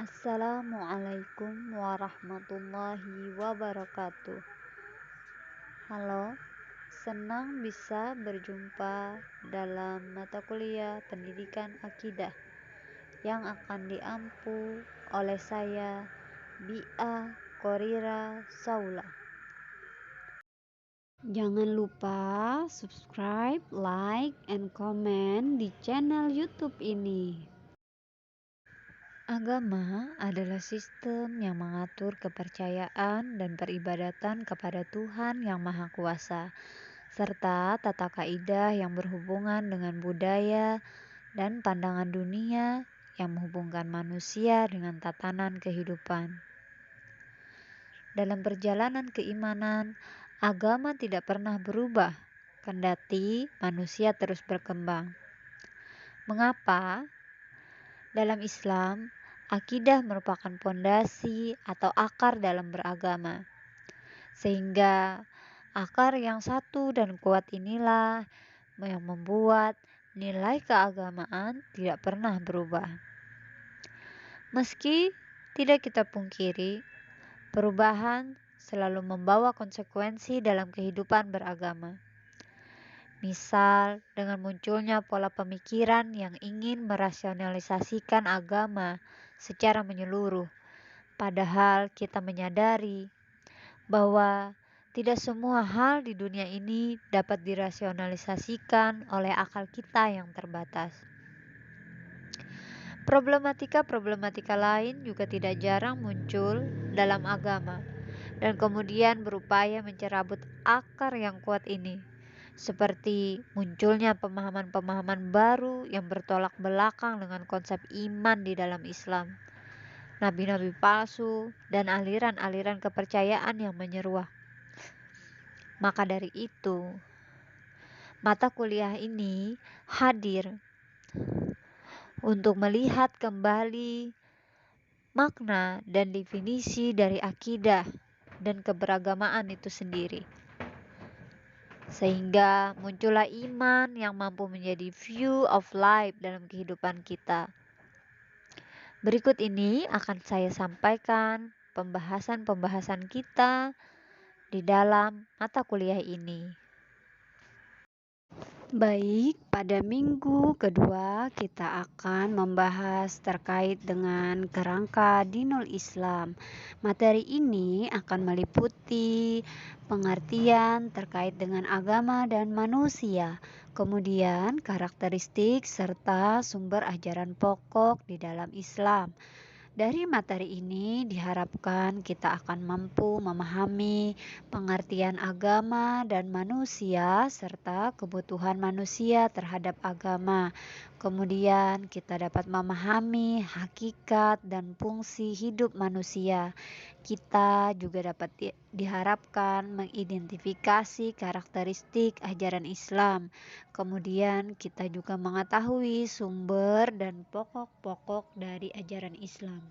Assalamualaikum warahmatullahi wabarakatuh. Halo, senang bisa berjumpa dalam mata kuliah pendidikan akidah yang akan diampu oleh saya, Bia Korira Saula. Jangan lupa subscribe, like, and comment di channel YouTube ini. Agama adalah sistem yang mengatur kepercayaan dan peribadatan kepada Tuhan yang Maha Kuasa, serta tata kaidah yang berhubungan dengan budaya dan pandangan dunia yang menghubungkan manusia dengan tatanan kehidupan. Dalam perjalanan keimanan, agama tidak pernah berubah, kendati manusia terus berkembang. Mengapa? Dalam Islam, akidah merupakan pondasi atau akar dalam beragama. Sehingga akar yang satu dan kuat inilah yang membuat nilai keagamaan tidak pernah berubah. Meski tidak kita pungkiri, perubahan selalu membawa konsekuensi dalam kehidupan beragama. Misal, dengan munculnya pola pemikiran yang ingin merasionalisasikan agama secara menyeluruh, padahal kita menyadari bahwa tidak semua hal di dunia ini dapat dirasionalisasikan oleh akal kita yang terbatas. Problematika-problematika lain juga tidak jarang muncul dalam agama dan kemudian berupaya mencerabut akar yang kuat ini. Seperti munculnya pemahaman-pemahaman baru yang bertolak belakang dengan konsep iman di dalam Islam, nabi-nabi palsu, dan aliran-aliran kepercayaan yang menyeruak. Maka dari itu, mata kuliah ini hadir untuk melihat kembali makna dan definisi dari akidah dan keberagamaan itu sendiri. Sehingga muncullah iman yang mampu menjadi view of life dalam kehidupan kita. Berikut ini akan saya sampaikan pembahasan-pembahasan kita di dalam mata kuliah ini. Baik, pada minggu kedua kita akan membahas terkait dengan kerangka dinul Islam. Materi ini akan meliputi pengertian terkait dengan agama dan manusia, kemudian karakteristik serta sumber ajaran pokok di dalam Islam. Dari materi ini diharapkan kita akan mampu memahami pengertian agama dan manusia serta kebutuhan manusia terhadap agama. Kemudian kita dapat memahami hakikat dan fungsi hidup manusia. Kita juga dapat diharapkan mengidentifikasi karakteristik ajaran Islam. Kemudian kita juga mengetahui sumber dan pokok-pokok dari ajaran Islam.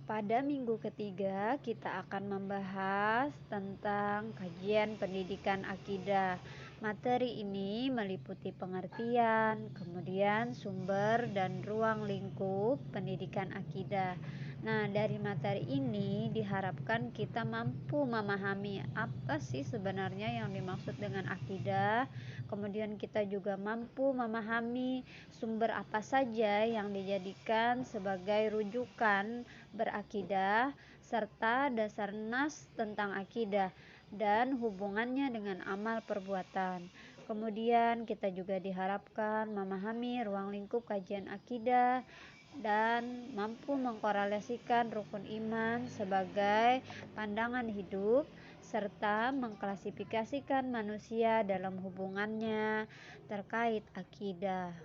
Pada minggu ketiga kita akan membahas tentang kajian pendidikan akidah. Materi ini meliputi pengertian, kemudian sumber dan ruang lingkup pendidikan akidah. Nah, dari materi ini diharapkan kita mampu memahami apa sih sebenarnya yang dimaksud dengan akidah. Kemudian kita juga mampu memahami sumber apa saja yang dijadikan sebagai rujukan berakidah serta dasar nas tentang akidah dan hubungannya dengan amal perbuatan. Kemudian kita juga diharapkan memahami ruang lingkup kajian akidah dan mampu mengkorelasikan rukun iman sebagai pandangan hidup serta mengklasifikasikan manusia dalam hubungannya terkait akidah.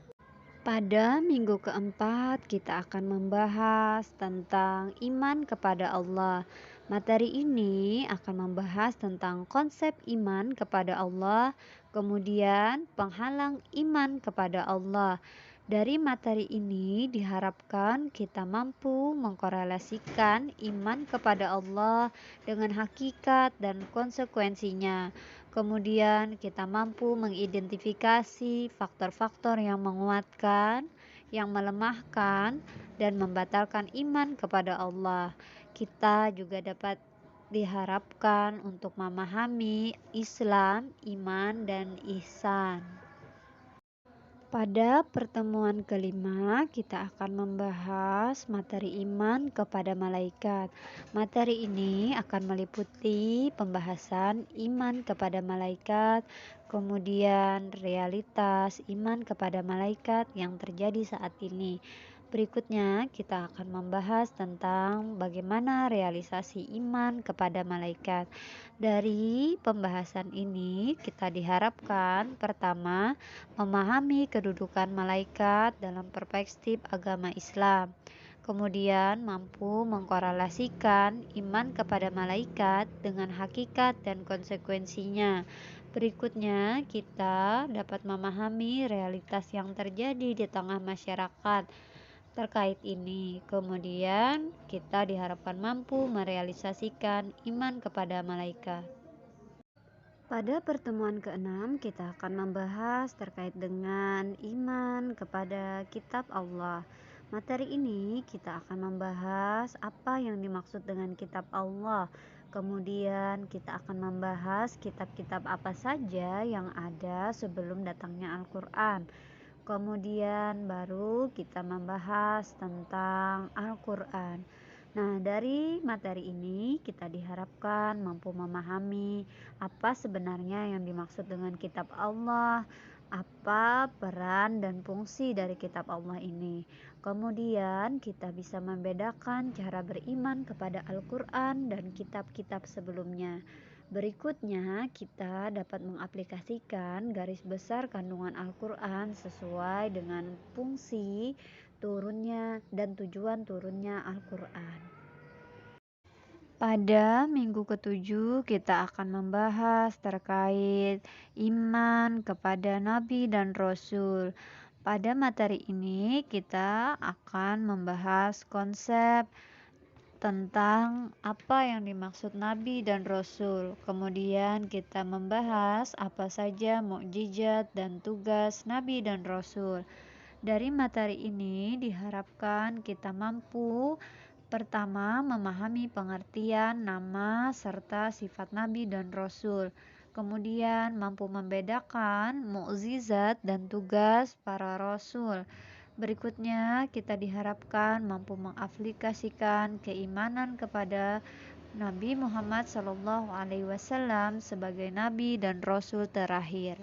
Pada minggu keempat kita akan membahas tentang iman kepada Allah. Materi ini akan membahas tentang konsep iman kepada Allah, kemudian penghalang iman kepada Allah. Dari materi ini diharapkan kita mampu mengkorelasikan iman kepada Allah dengan hakikat dan konsekuensinya. Kemudian kita mampu mengidentifikasi faktor-faktor yang menguatkan yang melemahkan dan membatalkan iman kepada Allah. Kita juga dapat diharapkan untuk memahami Islam, iman, dan ihsan. Pada pertemuan kelima, kita akan membahas materi iman kepada malaikat. Materi ini akan meliputi pembahasan iman kepada malaikat, kemudian realitas iman kepada malaikat yang terjadi saat ini. Berikutnya, kita akan membahas tentang bagaimana realisasi iman kepada malaikat. Dari pembahasan ini, kita diharapkan pertama, memahami kedudukan malaikat dalam perspektif agama Islam. Kemudian mampu mengkorelasikan iman kepada malaikat dengan hakikat dan konsekuensinya. Berikutnya, kita dapat memahami realitas yang terjadi di tengah masyarakat terkait ini. Kemudian, kita diharapkan mampu merealisasikan iman kepada malaikat. Pada pertemuan ke-6, kita akan membahas terkait dengan iman kepada kitab Allah. Materi ini kita akan membahas apa yang dimaksud dengan kitab Allah. Kemudian kita akan membahas kitab-kitab apa saja yang ada sebelum datangnya Al-Quran. Kemudian baru kita membahas tentang Al-Quran. Nah, dari materi ini kita diharapkan mampu memahami apa sebenarnya yang dimaksud dengan kitab Allah, apa peran dan fungsi dari kitab Allah ini. Kemudian kita bisa membedakan cara beriman kepada Al-Quran dan kitab-kitab sebelumnya. Berikutnya, kita dapat mengaplikasikan garis besar kandungan Al-Quran sesuai dengan fungsi turunnya dan tujuan turunnya Al-Quran. Pada minggu ke-7 kita akan membahas terkait iman kepada Nabi dan Rasul. Pada materi ini kita akan membahas konsep tentang apa yang dimaksud Nabi dan Rasul. Kemudian kita membahas apa saja mukjizat dan tugas Nabi dan Rasul. Dari materi ini diharapkan kita mampu pertama memahami pengertian nama serta sifat Nabi dan Rasul. Kemudian mampu membedakan mukjizat dan tugas para rasul. Berikutnya, kita diharapkan mampu mengaplikasikan keimanan kepada Nabi Muhammad SAW sebagai nabi dan rasul terakhir.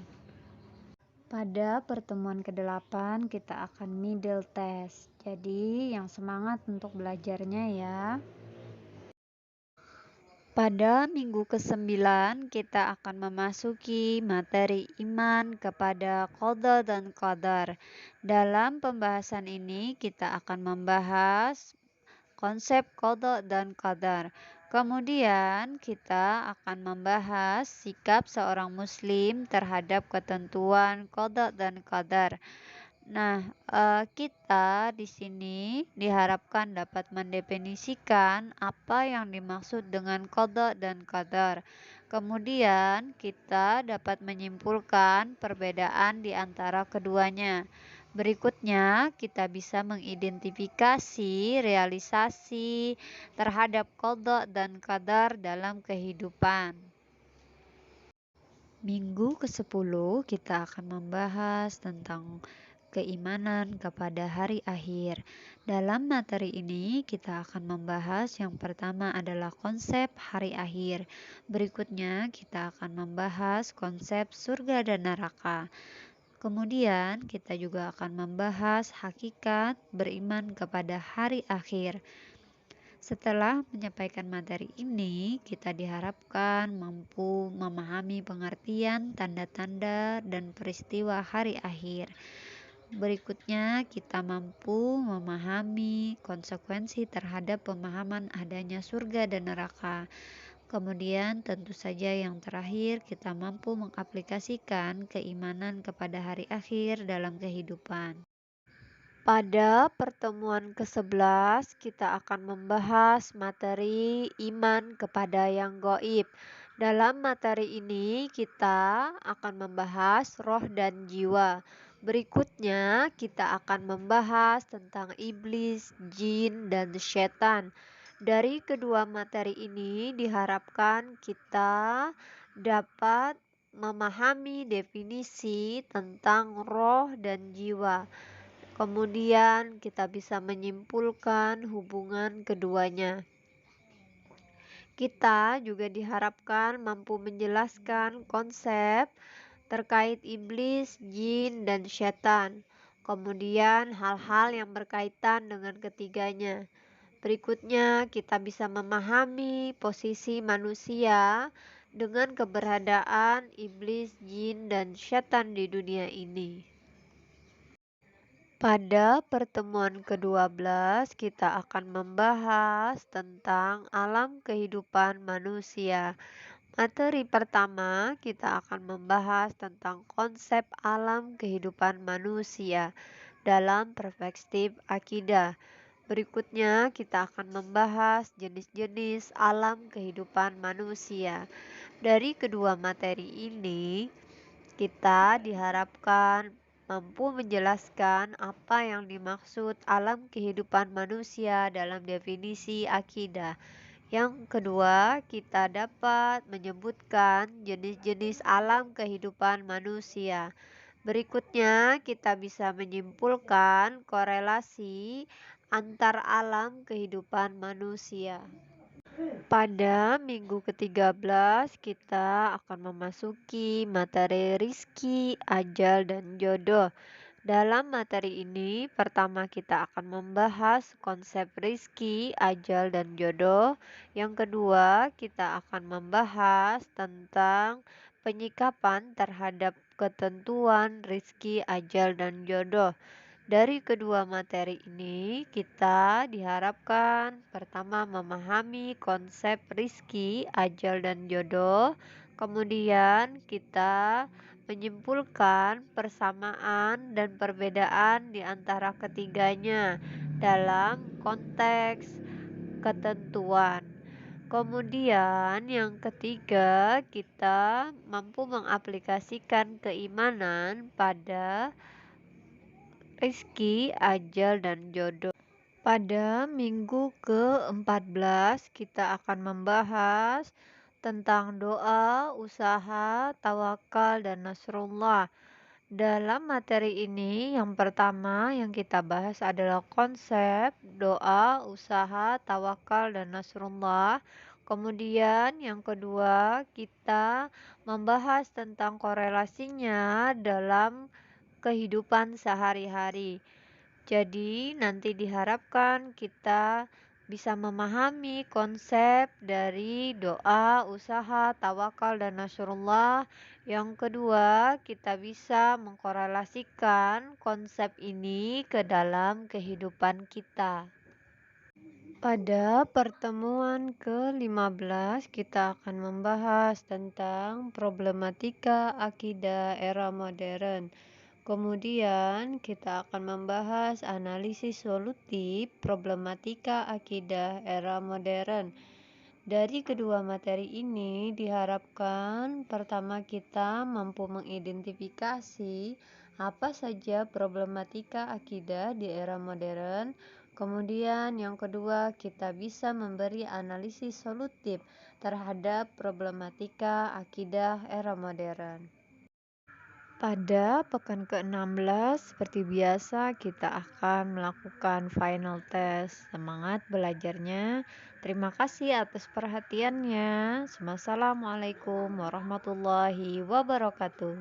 Pada pertemuan ke-8 kita akan middle test. Jadi, yang semangat untuk belajarnya ya. Pada minggu ke-9 kita akan memasuki materi iman kepada qada dan qadar. Dalam pembahasan ini kita akan membahas konsep qada dan qadar. Kemudian kita akan membahas sikap seorang muslim terhadap ketentuan qada dan qadar. Nah, kita di sini diharapkan dapat mendefinisikan apa yang dimaksud dengan qada dan qadar. Kemudian, kita dapat menyimpulkan perbedaan di antara keduanya. Berikutnya, kita bisa mengidentifikasi realisasi terhadap qada dan qadar dalam kehidupan. Minggu ke-10 kita akan membahas tentang keimanan kepada hari akhir. Dalam materi ini kita akan membahas yang pertama adalah konsep hari akhir. Berikutnya kita akan membahas konsep surga dan neraka. Kemudian kita juga akan membahas hakikat beriman kepada hari akhir. Setelah menyampaikan materi ini, kita diharapkan mampu memahami pengertian, tanda-tanda, dan peristiwa hari akhir. Berikutnya, kita mampu memahami konsekuensi terhadap pemahaman adanya surga dan neraka. Kemudian, tentu saja yang terakhir, kita mampu mengaplikasikan keimanan kepada hari akhir dalam kehidupan. Pada pertemuan ke-11, kita akan membahas materi iman kepada yang gaib. Dalam materi ini, kita akan membahas roh dan jiwa. Berikutnya, kita akan membahas tentang iblis, jin, dan setan. Dari kedua materi ini diharapkan kita dapat memahami definisi tentang roh dan jiwa. Kemudian kita bisa menyimpulkan hubungan keduanya. Kita juga diharapkan mampu menjelaskan konsep terkait iblis, jin, dan setan. Kemudian hal-hal yang berkaitan dengan ketiganya. Berikutnya kita bisa memahami posisi manusia dengan keberadaan iblis, jin, dan setan di dunia ini. Pada pertemuan ke-12 kita akan membahas tentang alam kehidupan manusia. Materi pertama, kita akan membahas tentang konsep alam kehidupan manusia dalam perspektif akidah. Berikutnya, kita akan membahas jenis-jenis alam kehidupan manusia. Dari kedua materi ini, kita diharapkan mampu menjelaskan apa yang dimaksud alam kehidupan manusia dalam definisi akidah. Yang kedua, kita dapat menyebutkan jenis-jenis alam kehidupan manusia. Berikutnya, kita bisa menyimpulkan korelasi antar alam kehidupan manusia. Pada minggu ke-13, kita akan memasuki materi rizki, ajal, dan jodoh. Dalam materi ini, pertama kita akan membahas konsep rizki, ajal, dan jodoh. Yang kedua, kita akan membahas tentang penyikapan terhadap ketentuan rizki, ajal, dan jodoh. Dari kedua materi ini, kita diharapkan pertama memahami konsep rizki, ajal, dan jodoh. Kemudian kita menyimpulkan persamaan dan perbedaan di antara ketiganya dalam konteks ketentuan. Kemudian yang ketiga, kita mampu mengaplikasikan keimanan pada rizki, ajal, dan jodoh. Pada minggu ke-14 kita akan membahas tentang doa, usaha, tawakal, dan nasrullah. Dalam materi ini yang pertama yang kita bahas adalah konsep doa, usaha, tawakal, dan nasrullah. Kemudian yang kedua kita membahas tentang korelasinya dalam kehidupan sehari-hari. Jadi nanti diharapkan kita bisa memahami konsep dari doa, usaha, tawakal, dan nasrullah. Yang kedua, kita bisa mengkorelasikan konsep ini ke dalam kehidupan kita. Pada pertemuan ke-15 kita akan membahas tentang problematika akidah era modern. Kemudian kita akan membahas analisis solutif problematika akidah era modern. Dari kedua materi ini diharapkan pertama kita mampu mengidentifikasi apa saja problematika akidah di era modern. Kemudian yang kedua kita bisa memberi analisis solutif terhadap problematika akidah era modern. Pada pekan ke-16, seperti biasa, kita akan melakukan final test. Semangat belajarnya. Terima kasih atas perhatiannya. Wassalamualaikum warahmatullahi wabarakatuh.